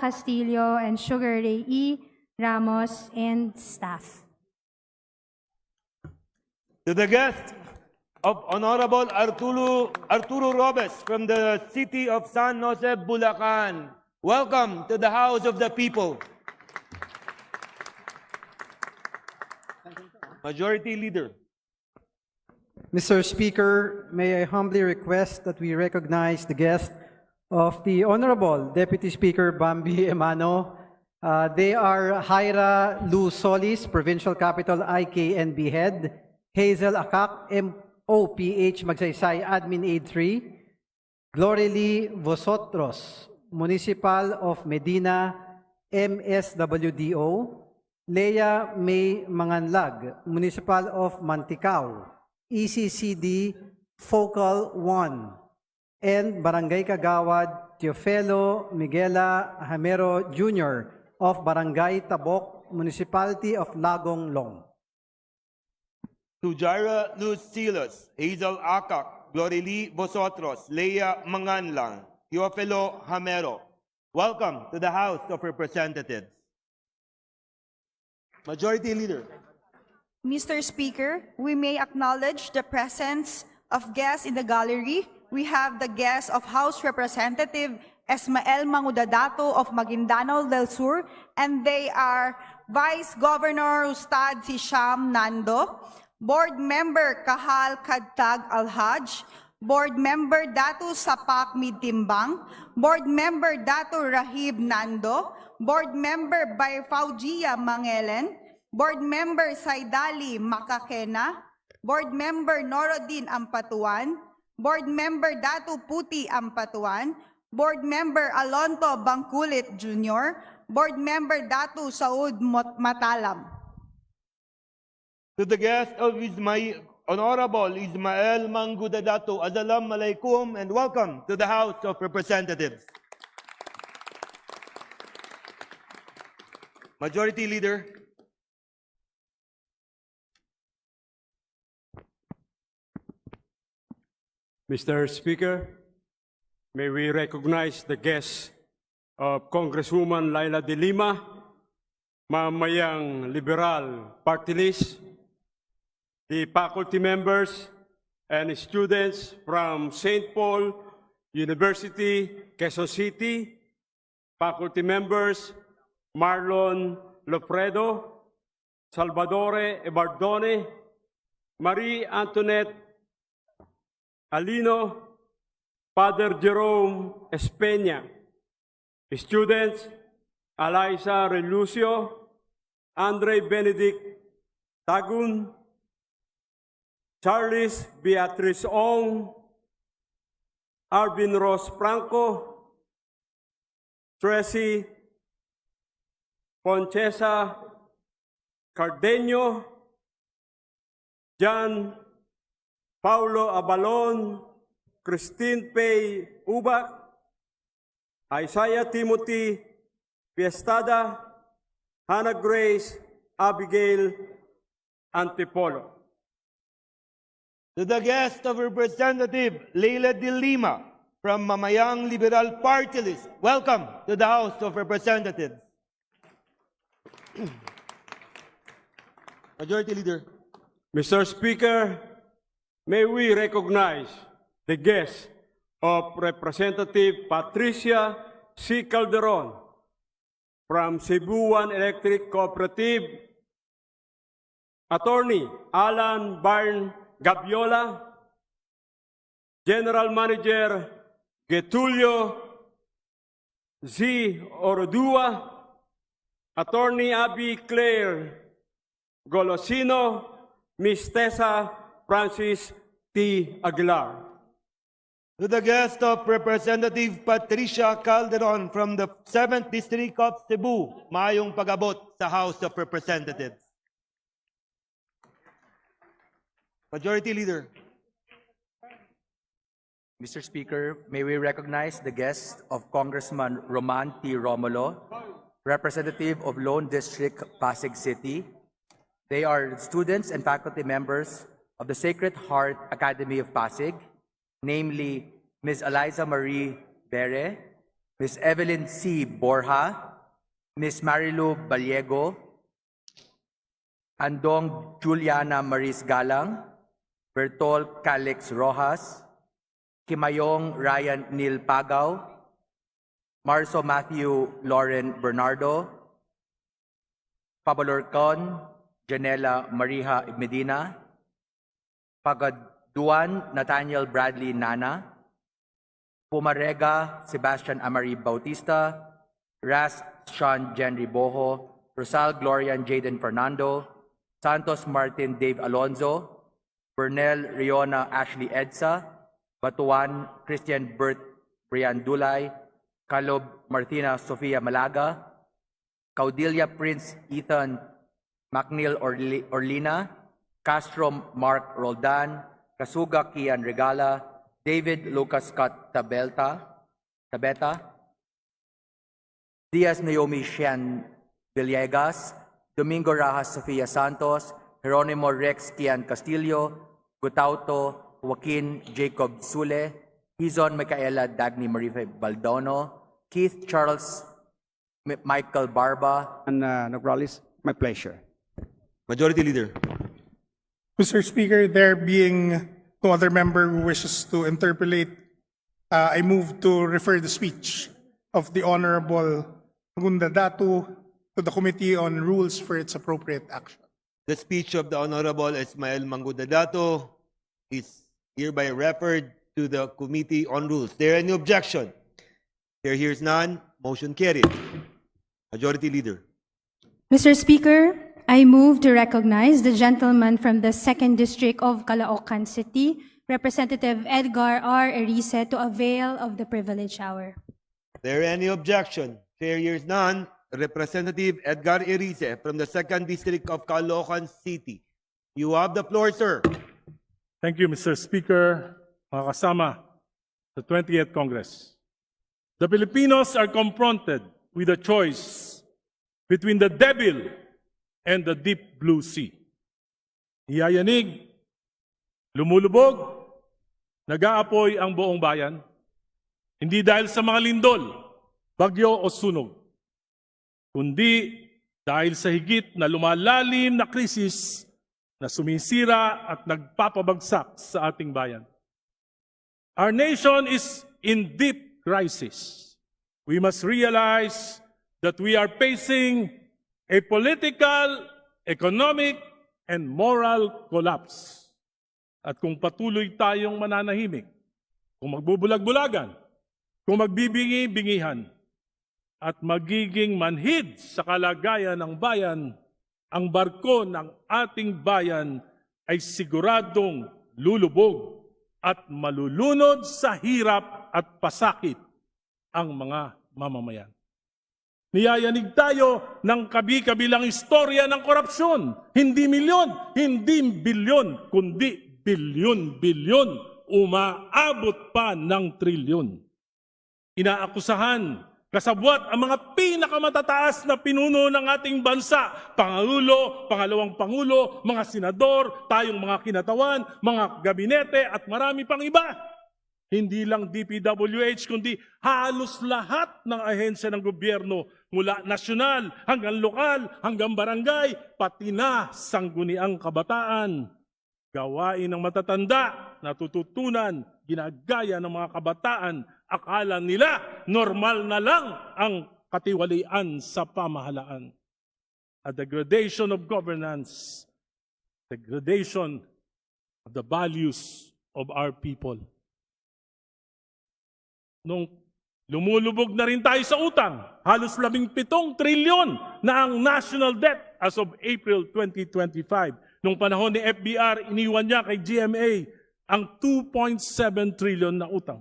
Castillo and Sugar Ray E. Ramos and staff. To the guest of Honorable Arturo Robes from the city of San Jose, Bulacan. Welcome to the House of the People. Majority Leader. Mr. Speaker, may I humbly request that we recognize the guest of the Honorable Deputy Speaker Bambi Emano. They are Jaira Lou Solis, Provincial Capital IKNB Head, Hazel Akak, MOPH Magsaysay Admin Aid 3, Glory Lee Vosotros, Municipal of Medina, MSWDO, Leia May Manganlag, Municipal of Manticao, ECCD Focal 1, and Barangay Kagawad Teofelo Miguela Hamero Jr. of Barangay Tabok, Municipality of Lagong Long. To Jaira Luz Silos, Hazel Akak, Glory Lee Vosotros, Leia Manganlang, Teofilo Hamero. Welcome to the House of Representatives. Majority Leader. Mr. Speaker, we may acknowledge the presence of guests in the gallery. We have the guests of House Representative Esmael Mangudadato of Maguindanao del Sur, and they are Vice Governor Ustad Sisham Nando, Board Member Kahal Kadtag Alhaj, Board Member Datu Sapak Midtimbang, Board Member Datu Rahib Nando, Board Member by Faugia Mangelen, Board Member Saidali Makakena, Board Member Norodin Ampatuan, Board Member Datu Puti Ampatuan, Board Member Alonto Bangkulit Jr., Board Member Datu Saud Matalam. To the guest of Honorable Ismael Mangudadato, Assalamu alaikum and welcome to the House of Representatives. Majority Leader. Mr. Speaker, may we recognize the guests of Congresswoman Laila de Lima, Mamayang Liberal Party List, the faculty members and students from St. Paul University, Quezon City, faculty members Marlon Lofredo, Salvadore Ebardone, Marie Antoinette Alino, Father Jerome Espeña, students Eliza Relucio, Andre Benedict Tagun, Charles Beatrice Ong, Arvin Ross Franco, Tracy Ponchesa Cardeño, John Paulo Abalon, Christine Pay Ubak, Isaiah Timothy Piestada, Hannah Grace Abigail Antipolo. To the guest of Representative Leila de Lima from Mamayang Liberal Party List, welcome to the House of Representatives. Majority Leader. Mr. Speaker, may we recognize the guests of Representative Patricia C. Calderon from Cebuan Electric Cooperative, Attorney Alan Barn Gabiola, General Manager Getulio Z. Orodua, Attorney Abby Claire Golosino, Ms. Tessa Francis T. Aguilar. To the guest of Representative Patricia Calderon from the 7th District of Cebu, maayong pag-abot sa House of Representatives. Majority Leader. Mr. Speaker, may we recognize the guests of Congressman Roman T. Romulo, representative of Lone District, Pasig City. They are students and faculty members of the Sacred Heart Academy of Pasig, namely Ms. Eliza Marie Bere, Ms. Evelyn C. Borja, Ms. Marilu Ballego, Andong Juliana Maris Galang, Bertol Calix Rojas, Kimayong Ryan Neil Pagaw, Marso Matthew Lauren Bernardo, Pabalorcon Janela Mariha Medina, Pagaduan Nathaniel Bradley Nana, Pumarega Sebastian Amari Bautista, Ras Sean Jenry Boho, Rosal Glorian Jaden Fernando, Santos Martin Dave Alonzo, Bernel Riona Ashley Edsa, Batuan Christian Bert Brian Dulay, Kalob Martina Sofia Malaga, Caudilia Prince Ethan McNeil Orlina, Castro Mark Roldan, Kasuga Kian Regala, David Lucas Scott Tabeta, Diaz Naomi Shan Villegas, Domingo Rajas Sofia Santos, Jeronimo Rex Kian Castillo, Gutauto Joaquin Jacob Sule, Hizon Micaela Dagny Marife Baldono, Keith Charles Michael Barba, And Nograles, my pleasure. Majority Leader. Mr. Speaker, there being no other member who wishes to interpolate, I move to refer the speech of the Honorable Magunda Datu to the Committee on Rules for its appropriate action. The speech of the Honorable Ismael Mangudadato is hereby referred to the Committee on Rules. There any objection? There hears none. Motion carried. Majority Leader. Mr. Speaker, I move to recognize the gentleman from the 2nd District of Caloocan City, Representative Edgar R. Erice, to avail of the privilege hour. There any objection? There hears none. Representative Edgar Erice from the 2nd District of Caloocan City. You have the floor, sir. Thank you, Mr. Speaker, mga kasama sa 20th Congress. The Filipinos are confronted with a choice between the devil and the deep blue sea. Iyayanig, lumulubog, nag-aapoy ang buong bayan, hindi dahil sa mga lindol, bagyo o sunog, kundi dahil sa higit na lumalalim na krisis na sumisira at nagpapabagsak sa ating bayan. Our nation is in deep crisis. We must realize that we are facing a political, economic, and moral collapse. At kung patuloy tayong mananahimik, kung magbubulag-bulagan, kung magbibingi-bingihan, at magiging manhid sa kalagayan ng bayan, ang barko ng ating bayan ay siguradong lulubog at malulunod sa hirap at pasakit ang mga mamamayan. Niyayanig tayo ng kabi-kabilang istorya ng korupsyon. Hindi milyon, hindi bilyon, kundi bilyon-bilyon, umaabot pa ng trilyon. Inaakusahan, kasabwat ang mga pinakamatataas na pinuno ng ating bansa, Pangulo, Pangalawang Pangulo, mga senador, tayong mga kinatawan, mga gabinete at marami pang iba. Hindi lang DPWH, kundi halos lahat ng ahensya ng gobyerno, mula nasyonal hanggang lokal, hanggang barangay, pati na sangguniang kabataan. Gawain ng matatanda, natututunan, ginagaya ng mga kabataan, akala nila normal na lang ang katiwalian sa pamahalaan. A degradation of governance, degradation of the values of our people. Nung lumulubog na rin tayo sa utang, halos 17 trilyon na ang national debt as of April 2025. Nung panahon ni FBR, iniwan niya kay GMA ang 2.7 trillion na utang.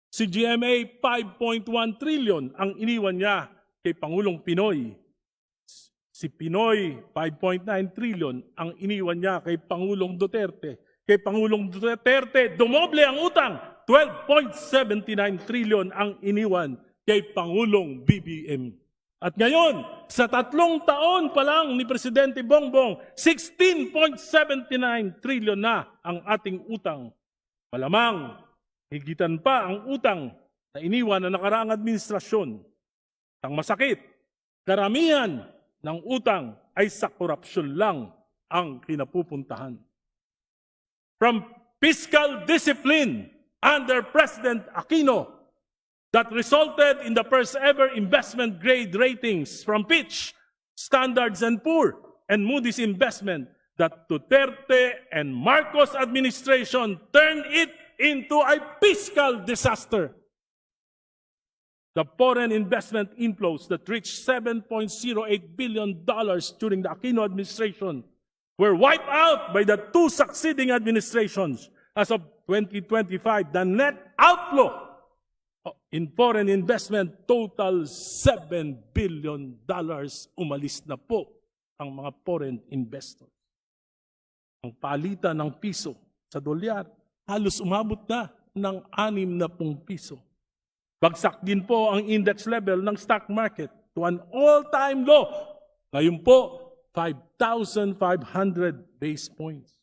Si GMA, 5.1 trillion ang iniwan niya kay Pangulong Pinoy. Si Pinoy, 5.9 trillion ang iniwan niya kay Pangulong Duterte. Kay Pangulong Duterte, dumoble ang utang. 12.79 trillion ang iniwan kay Pangulong BBM. At ngayon, sa 3 taon pa lang ni Presidente Bongbong, 16.79 trillion na ang ating utang. Malamang, higitan pa ang utang na iniwan ng nakaraang administrasyon. Ang masakit, karamihan ng utang ay sa korupsyon lang ang kinapupuntahan. From fiscal discipline under President Aquino that resulted in the first ever investment grade ratings from Fitch, Standards and Poor, and Moody's Investment, that Duterte and Marcos administration turned it into a fiscal disaster. The foreign investment inflows that reached $7.08 billion during the Aquino administration were wiped out by the two succeeding administrations. As of 2025, the net outflow in foreign investment total $7 billion. Umalis na po ang mga foreign investors. Ang palitan ng piso sa dolyar halos umabot na ng 60 piso. Bagsak din po ang index level ng stock market to an all-time low. Ngayon po, 5,500 base points.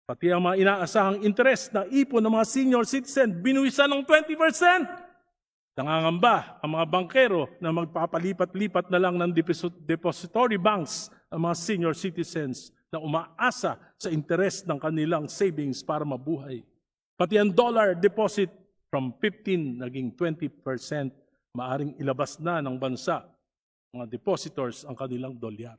Pati ang mga inaasahang interest na ipon ng mga senior citizen, binuwisan ng 20%. Nangangamba ang mga bankero na magpapalipat-lipat na lang ng depository banks ang mga senior citizens na umaasa sa interest ng kanilang savings para mabuhay. Pati ang dollar deposit from 15 naging 20%, maaring ilabas na ng bansa, mga depositors, ang kanilang dolyar.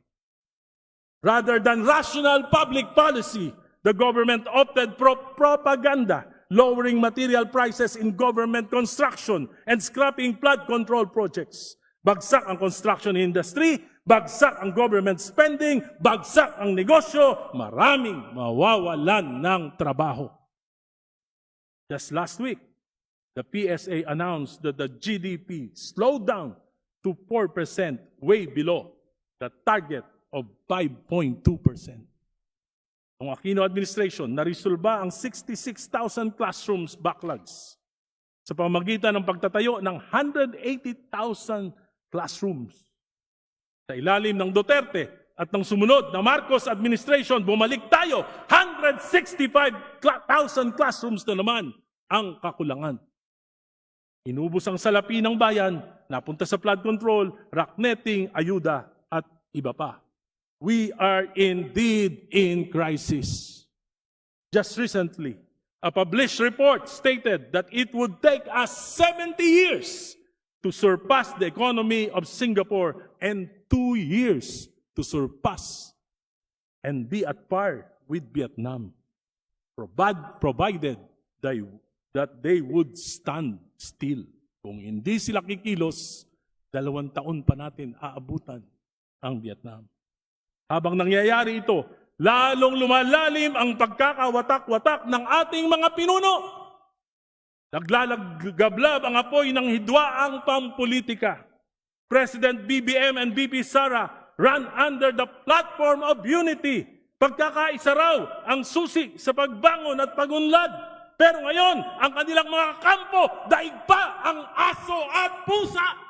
Rather than rational public policy, the government opted for propaganda, lowering material prices in government construction and scrapping flood control projects. Bagsak ang construction industry, bagsak ang government spending, bagsak ang negosyo, maraming mawawalan ng trabaho. Just last week, the PSA announced that the GDP slowed down to 4%, way below the target of 5.2%. Ang Aquino administration naresolba ang 66,000 classrooms backlogs sa pamamagitan ng pagtatayo ng 180,000 classrooms. Sa ilalim ng Duterte at ng sumunod na Marcos administration, bumalik tayo, 165,000 classrooms na naman ang kakulangan. Inubos ang salapi ng bayan, napunta sa flood control, rock netting, ayuda, at iba pa. We are indeed in crisis. Just recently, a published report stated that it would take us 70 years to surpass the economy of Singapore and 2 years to surpass and be at par with Vietnam, provided that they would stand still. Kung hindi sila kikilos, 2 taon pa natin aabutan ang Vietnam. Habang nangyayari ito, lalong lumalalim ang pagkakawatak-watak ng ating mga pinuno. Naglalagablab ang apoy ng hidwaang pampolitika. President BBM and VP Sara ran under the platform of unity. Pagkakaisa raw ang susi sa pagbangon at pagunlad. Pero ngayon, ang kanilang mga kampo, daig pa ang aso at pusa.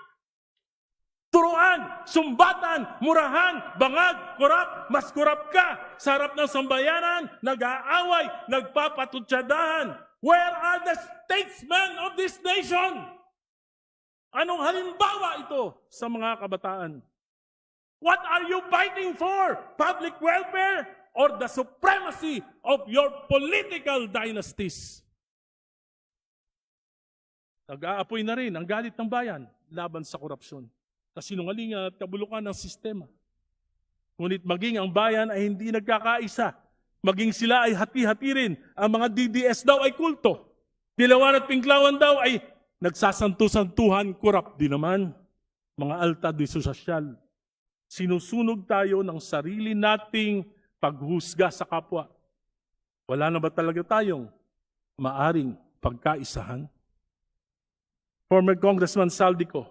Turuan, sumbatan, murahan, bangag, kurap, mas kurap ka. Sa harap ng sambayanan, nag-aaway, nagpapatutsadahan. Where are the statesmen of this nation? Anong halimbawa ito sa mga kabataan? What are you fighting for? Public welfare or the supremacy of your political dynasties? Nag-aapoy na rin ang galit ng bayan laban sa korupsyon, kasinungalingan at kabulukan ng sistema. Ngunit maging ang bayan ay hindi nagkakaisa, maging sila ay hati-hati rin, ang mga DDS daw ay kulto, Dilawan at Pinklawan daw ay nagsasantu-santuhan, kurap din naman, mga alta de sosyal. Sinusunog tayo ng sarili nating paghusga sa kapwa. Wala na ba talaga tayong maaring pagkaisahan? Former Congressman Saldico,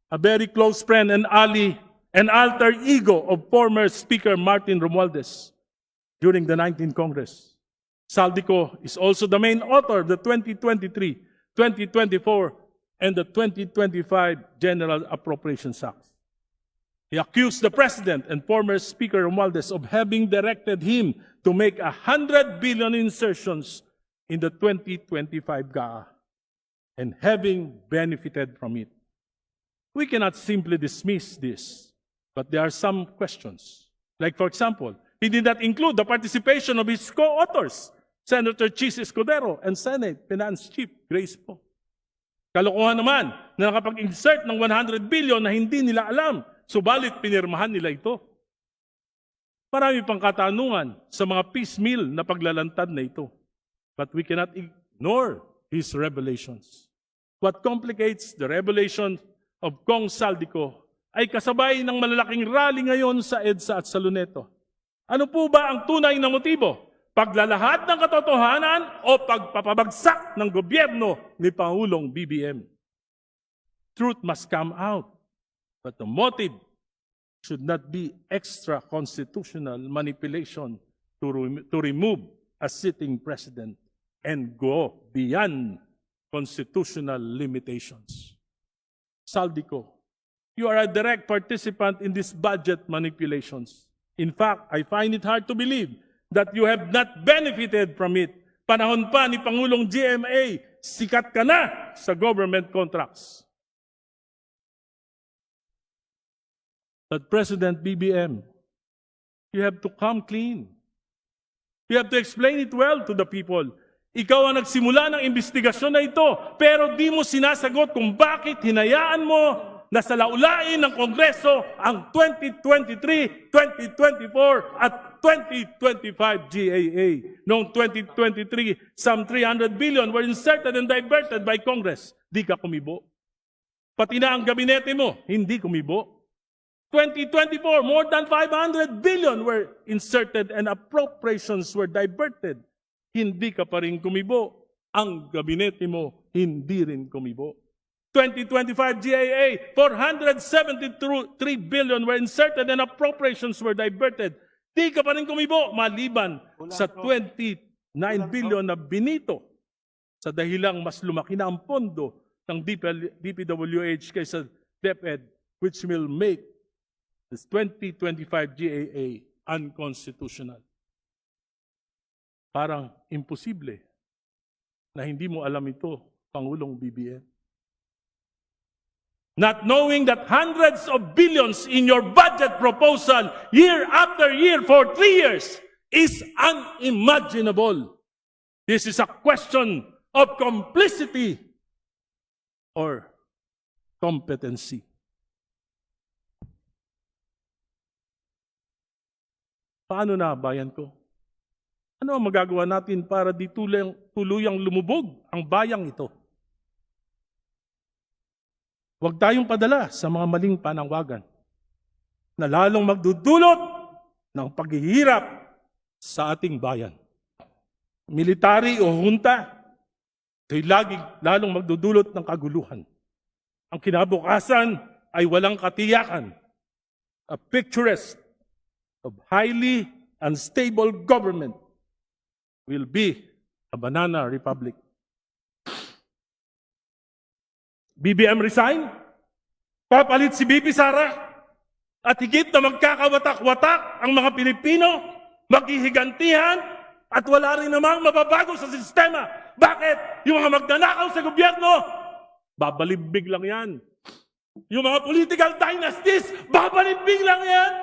a very close friend and ally and alter ego of former Speaker Martin Romualdez during the 19th Congress. Saldico is also the main author of the 2023, 2024, and the 2025 General Appropriations Act. He accused the President and former Speaker Romualdez of having directed him to make 100 billion insertions in the 2025 GAA. and having benefited from it. We cannot simply dismiss this, but there are some questions. Like, for example, he did not include the participation of his co-authors, Senator Chis Escudero and Senate Finance Chief Grace Poe. Kalokohan naman na nakapag-insert ng 100 billion na hindi nila alam, subalit pinirmahan nila ito. Marami pang katanungan sa mga piecemeal na paglalantad na ito. But we cannot ignore his revelations. What complicates the revelation of Kong Saldico ay kasabay ng malalaking rally ngayon sa EDSA at sa Luneta. Ano po ba ang tunay na motibo? Paglalahad ng katotohanan o pagpapabagsak ng gobyerno ni Pangulong BBM? Truth must come out, but the motive should not be extra-constitutional manipulation to remove a sitting president and go beyond constitutional limitations. Saldico, you are a direct participant in these budget manipulations. In fact, I find it hard to believe that you have not benefited from it. Panahon pa ni Pangulong GMA, sikat ka na sa government contracts. But President BBM, you have to come clean. You have to explain it well to the people. Ikaw ang nagsimula ng investigasyon na ito, pero di mo sinasagot kung bakit hinayaan mo na salaulain ng Kongreso ang 2023, 2024 at 2025 GAA. Noong 2023, some 300 billion were inserted and diverted by Congress. Di ka kumibo. Pati na ang gabinete mo, hindi kumibo. 2024, more than 500 billion were inserted and appropriations were diverted. Hindi ka pa rin kumibo. Ang gabinete mo, hindi rin kumibo. 2025 GAA, 473 billion were inserted and appropriations were diverted. Di ka pa rin kumibo, maliban sa 29 billion na binito sa dahilang mas lumaki na ang pondo ng DPWH kaysa DepEd, which will make this 2025 GAA unconstitutional. Parang imposible na hindi mo alam ito, Pangulong BBM. Not knowing that hundreds of billions in your budget proposal year after year for 3 years is unimaginable. This is a question of complicity or competency. Paano na, bayan ko? Ano ang magagawa natin para di tuluyang lumubog ang bayang ito? Huwag tayong padala sa mga maling panawagan na lalong magdudulot ng paghihirap sa ating bayan. Military o junta, ito'y lalong magdudulot ng kaguluhan. Ang kinabukasan ay walang katiyakan. A picturesque of highly unstable government will be a banana republic. BBM resign, papalit si BP Sara, at higit na magkakawatak-watak ang mga Pilipino, maghihigantihan, at wala rin namang mababago sa sistema. Bakit? Yung mga magnanakaw sa gobyerno, babalimbing lang yan. Yung mga political dynasties, babalimbing lang yan.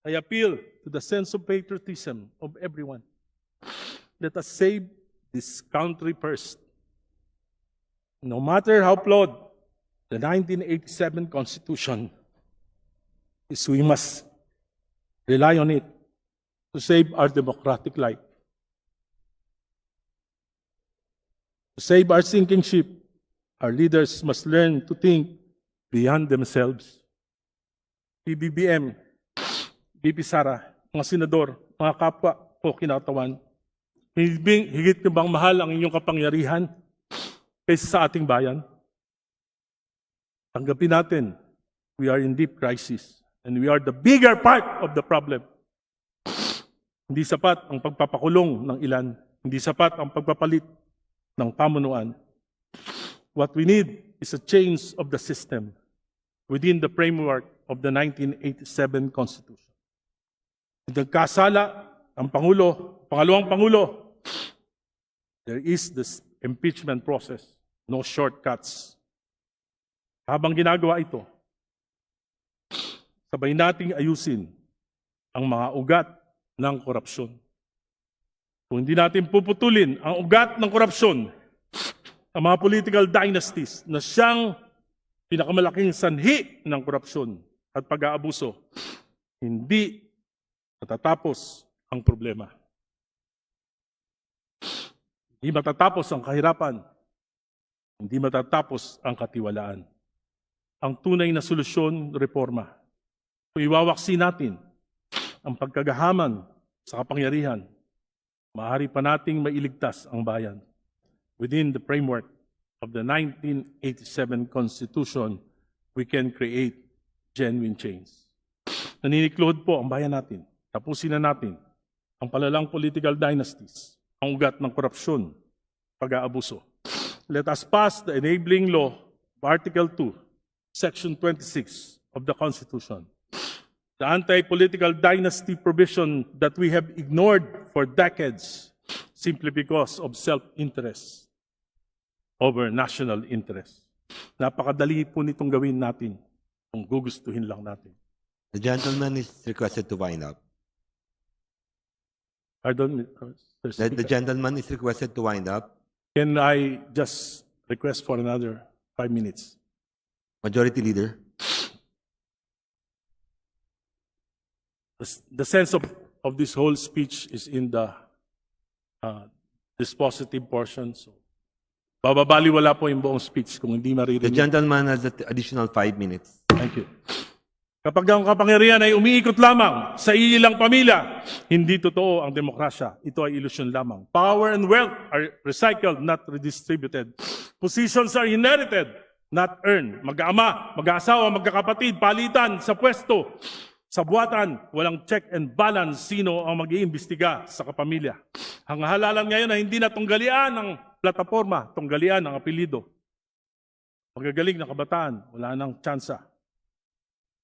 I appeal to the sense of patriotism of everyone. Let us save this country first. No matter how flawed the 1987 Constitution is, we must rely on it to save our democratic life. To save our sinking ship, our leaders must learn to think beyond themselves. PBBM, BP Sara, mga senador, mga kapwa ko kinatawan, higit na bang mahal ang inyong kapangyarihan kaysa sa ating bayan? Tanggapin natin, we are in deep crisis and we are the bigger part of the problem. Hindi sapat ang pagpapakulong ng ilan, hindi sapat ang pagpapalit ng pamunuan. What we need is a change of the system within the framework of the 1987 Constitution. Nagkasala ang Pangulo, pangalawang Pangulo, there is this impeachment process. No shortcuts. Habang ginagawa ito, sabay nating ayusin ang mga ugat ng korupsyon. Kung hindi natin puputulin ang ugat ng korupsyon, ang mga political dynasties na siyang pinakamalaking sanhi ng korupsyon at pag-aabuso, hindi matatapos ang problema. Hindi matatapos ang kahirapan. Hindi matatapos ang katiwalaan. Ang tunay na solusyon, reforma. Kung iwawaksi natin ang pagkagahaman sa kapangyarihan, maaari pa nating mailigtas ang bayan. Within the framework of the 1987 Constitution, we can create genuine change. Naniniklod po ang bayan natin. Tapusin na natin ang palalang political dynasties, ang ugat ng korupsyon, pag-aabuso. Let us pass the enabling law of Article 2, Section 26 of the Constitution. The anti-political dynasty provision that we have ignored for decades simply because of self-interest over national interest. Napakadali po nitong gawin natin kung gugustuhin lang natin. The gentleman is requested to wind up. Pardon, Mr. Speaker. The gentleman is requested to wind up. Can I just request for another 5 minutes? Majority Leader. The sense of this whole speech is in the dispositive portion. So, bababaliwala po yung buong speech kung hindi The maririnig. gentleman has additional 5 minutes. Thank you. Kapag ang kapangyarihan ay umiikot lamang sa ilang pamilya, hindi totoo ang demokrasya. Ito ay ilusyon lamang. Power and wealth are recycled, not redistributed. Positions are inherited, not earned. Mag-ama, mag-asawa, magkakapatid, palitan sa pwesto. Sa buwatan, walang check and balance sino ang mag-iimbestiga sa kapamilya. Ang halalan ngayon ay hindi na tunggalian ng plataforma, tunggalian ng apelido. Pagagaling ng kabataan, wala nang tsansa.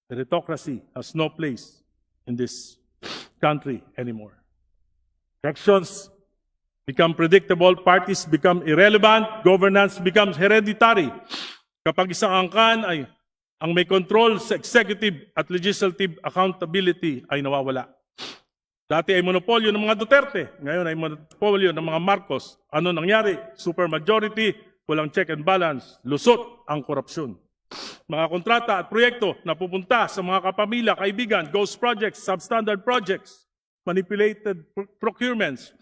Meritocracy has no place in this country anymore. Elections become predictable, parties become irrelevant, governance becomes hereditary. Kapag isang angkan ay ang may control sa executive at legislative accountability ay nawawala. Dati ay monopolyo ng mga Duterte, ngayon ay monopolyo ng mga Marcos. Ano nangyari? Supermajority, walang check and balance, lusot ang korupsyon. Mga kontrata at proyekto na pupunta sa mga kapamilya, kaibigan, ghost projects, substandard projects, manipulated procurements.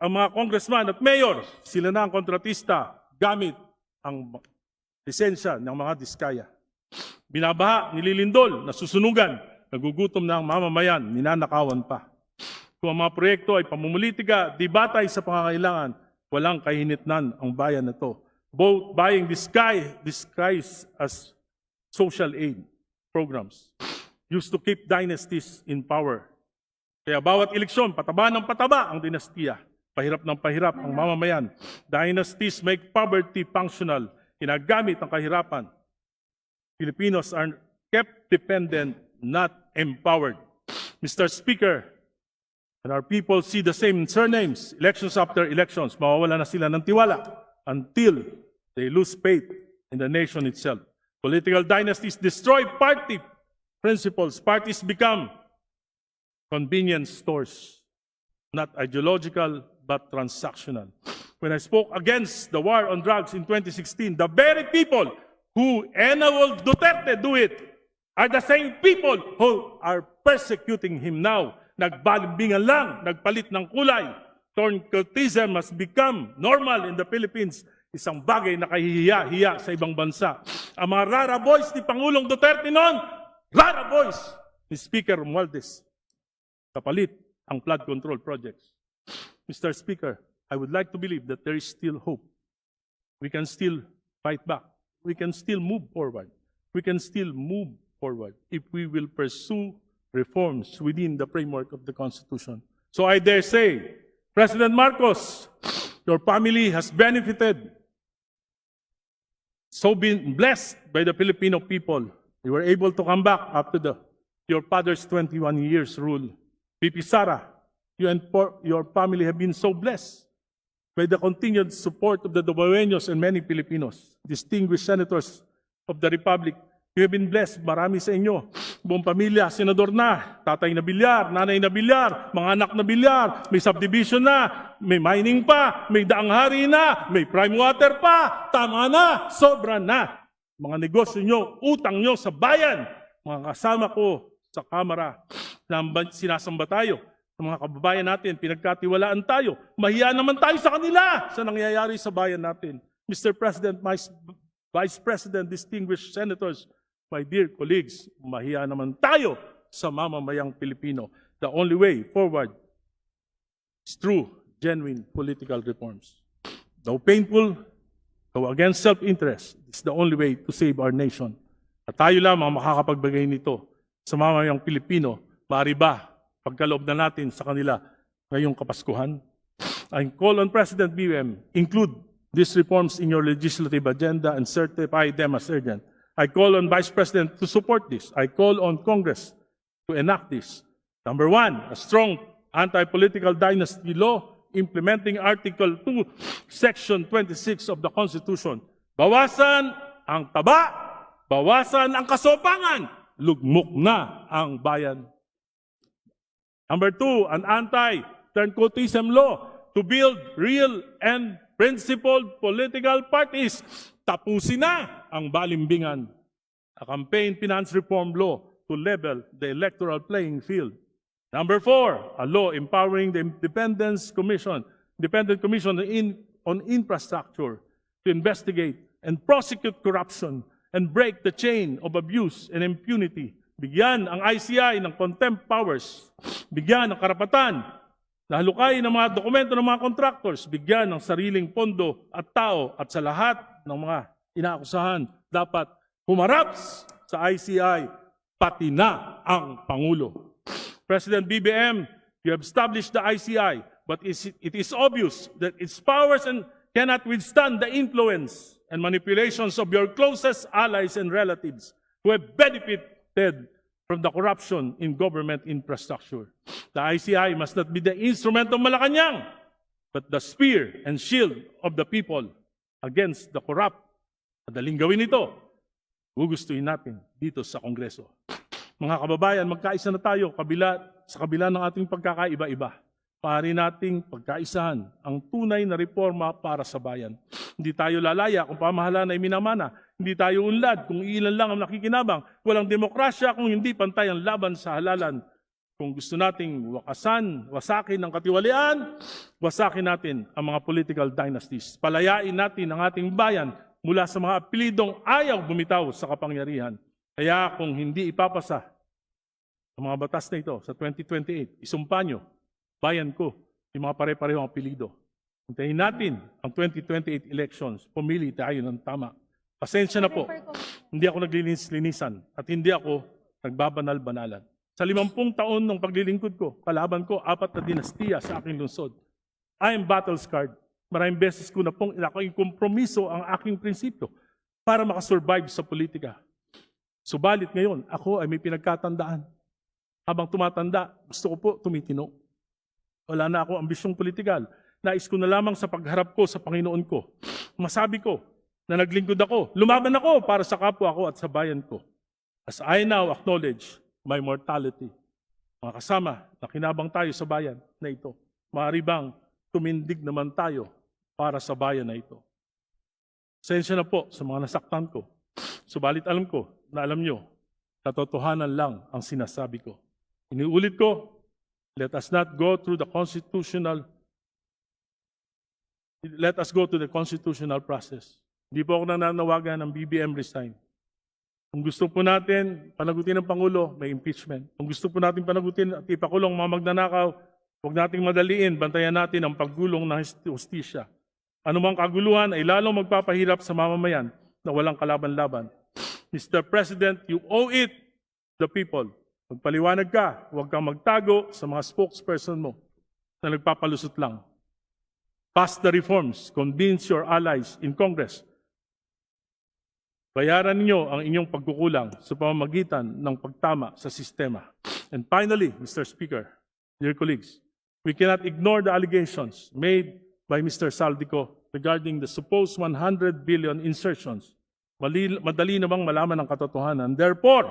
Ang mga congressman at mayor, sila na ang kontratista gamit ang lisensya ng mga diskaya. Binabaha, nililindol, nasusunugan, nagugutom na ang mamamayan, ninanakawan pa. Kung ang mga proyekto ay pamumulitika, di batay sa pangangailangan, walang kahinitnan ang bayan na ito. Both buying disguise as social aid programs used to keep dynasties in power. Kaya bawat eleksyon, pataba ng pataba ang dinastiya. Pahirap ng pahirap ang mamamayan. Dynasties make poverty functional. Ginagamit ang kahirapan. Filipinos are kept dependent, not empowered. Mr. Speaker, and our people see the same surnames, elections after elections, mawawala na sila ng tiwala until they lose faith in the nation itself. Political dynasties destroy party principles. Parties become convenience stores, not ideological but transactional. When I spoke against the war on drugs in 2016, the very people who enabled Duterte do it are the same people who are persecuting him now. Nagbalimbingan lang, nagpalit ng kulay. Cultism has become normal in the Philippines. Isang bagay na kahihiya-hiya sa ibang bansa. Ang mga rara boys ni Pangulong Duterte noon, rara boys ni Speaker Romualdez. Kapalit ang flood control projects. Mr. Speaker, I would like to believe that there is still hope. We can still fight back. We can still move forward. We can still move forward if we will pursue reforms within the framework of the Constitution. So I dare say, President Marcos, your family has benefited, so been blessed by the Filipino people. You were able to come back after your father's 21 years rule. VP Sara, you and your family have been so blessed by the continued support of the Dabaweños and many Filipinos, distinguished senators of the Republic, you have been blessed. Marami sa inyo. Buong pamilya, senador na, tatay na bilyar, nanay na bilyar, mga anak na bilyar, may subdivision na, may mining pa, may daang hari na, may prime water pa, tama na, sobra na. Mga negosyo nyo, utang nyo sa bayan, mga kasama ko sa Kamara, sinasamba tayo, ng mga kababayan natin, pinagkatiwalaan tayo, mahiya naman tayo sa kanila sa nangyayari sa bayan natin. Mr. President, Vice President, distinguished senators, my dear colleagues, mahiya naman tayo sa mamamayang Pilipino. The only way forward is through genuine political reforms. Though painful, though against self-interest, it's the only way to save our nation. At tayo lamang makakapagbigay nito sa mamamayang Pilipino, maaari ba pagkaloob na natin sa kanila ngayong Kapaskuhan? I call on President BBM, include these reforms in your legislative agenda and certify them as urgent. I call on Vice President to support this. I call on Congress to enact this. Number one, a strong anti-political dynasty law implementing Article 2, Section 26 of the Constitution. Bawasan ang taba, bawasan ang kasopangan, lugmok na ang bayan. Number two, an anti-turncoatism law to build real and principled political parties. Tapusin na ang balimbingan. A campaign finance reform law to level the electoral playing field. Number four, a law empowering the Independent Commission on Infrastructure to investigate and prosecute corruption and break the chain of abuse and impunity. Bigyan ang ICI ng contempt powers. Bigyan ng karapatan na halukayin ng mga dokumento ng mga contractors, bigyan ng sariling pondo at tao, at sa lahat ng mga inaakusahan dapat humarap sa ICI, pati na ang Pangulo. President BBM, you have established the ICI, but it is obvious that its powers cannot withstand the influence and manipulations of your closest allies and relatives who have benefited from the corruption in government infrastructure. The ICI must not be the instrument of Malacanang, but the spear and shield of the people against the corrupt. Madaling gawin ito. Gugustuhin natin dito sa Kongreso. Mga kababayan, magkaisa na tayo sa kabila ng ating pagkakaiba-iba. Maaari nating pagkaisahan ang tunay na reforma para sa bayan. Hindi tayo lalaya kung pamahalaan ay minamana. Hindi tayo unlad kung ilan lang ang nakikinabang. Walang demokrasya kung hindi pantay ang laban sa halalan. Kung gusto nating wasakin ang katiwalian, wasakin natin ang mga political dynasties. Palayain natin ang ating bayan mula sa mga apelidong ayaw bumitaw sa kapangyarihan. Kaya kung hindi ipapasa ang mga batas na ito sa 2028, isumpa nyo, bayan ko, yung mga pare-parehong apelido. Hintayin natin ang 2028 elections, pumili tayo ng tama. Pasensya na po, hindi ako naglilinis-linisan at hindi ako nagbabanal-banalan. Sa 50 taon ng paglilingkod ko, kalaban ko 4 na dinastiya sa aking lungsod. I am battle-scarred. Maraming beses ko na pong kompromiso ang aking prinsipyo para makasurvive sa politika. Subalit ngayon, ako ay may pinagkatandaan. Habang tumatanda, gusto ko po tumitino. Wala na akong ambisyong politikal. Nais ko na lamang sa pagharap ko sa Panginoon ko. Masabi ko na naglingkod ako, lumaban ako para sa kapwa ko at sa bayan ko. As I now acknowledge my mortality. Mga kasama, nakinabang tayo sa bayan na ito. Maaari bang tumindig naman tayo para sa bayan na ito? Pasensya na po sa mga nasaktan ko. Subalit alam ko na alam nyo, katotohanan lang ang sinasabi ko. Iniulit ko, let us go to the constitutional process. Hindi po ako nananawagan ng BBM resign. Kung gusto po natin panagutin ng Pangulo, may impeachment. Kung gusto po natin panagutin at ipakulong mga magnanakaw, huwag nating madaliin, bantayan natin ang paggulong ng hustisya. Anumang kaguluhan ay lalong magpapahirap sa mamamayan na walang kalaban-laban. Mr. President, you owe it the people. Magpaliwanag ka, huwag kang magtago sa mga spokesperson mo na nagpapalusot lang. Pass the reforms, convince your allies in Congress. Bayaran ninyo ang inyong pagkukulang sa pamamagitan ng pagtama sa sistema. And finally, Mr. Speaker, dear colleagues, we cannot ignore the allegations made by Mr. Saldico regarding the supposed 100 billion insertions. Madali namang malaman ang katotohanan. Therefore,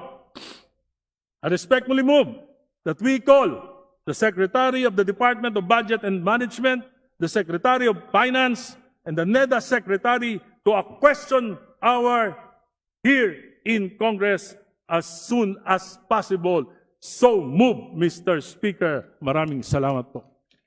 I respectfully move that we call the Secretary of the Department of Budget and Management, the Secretary of Finance, and the NEDA Secretary to a question hour here in Congress as soon as possible. So move, Mr. Speaker. Maraming salamat po.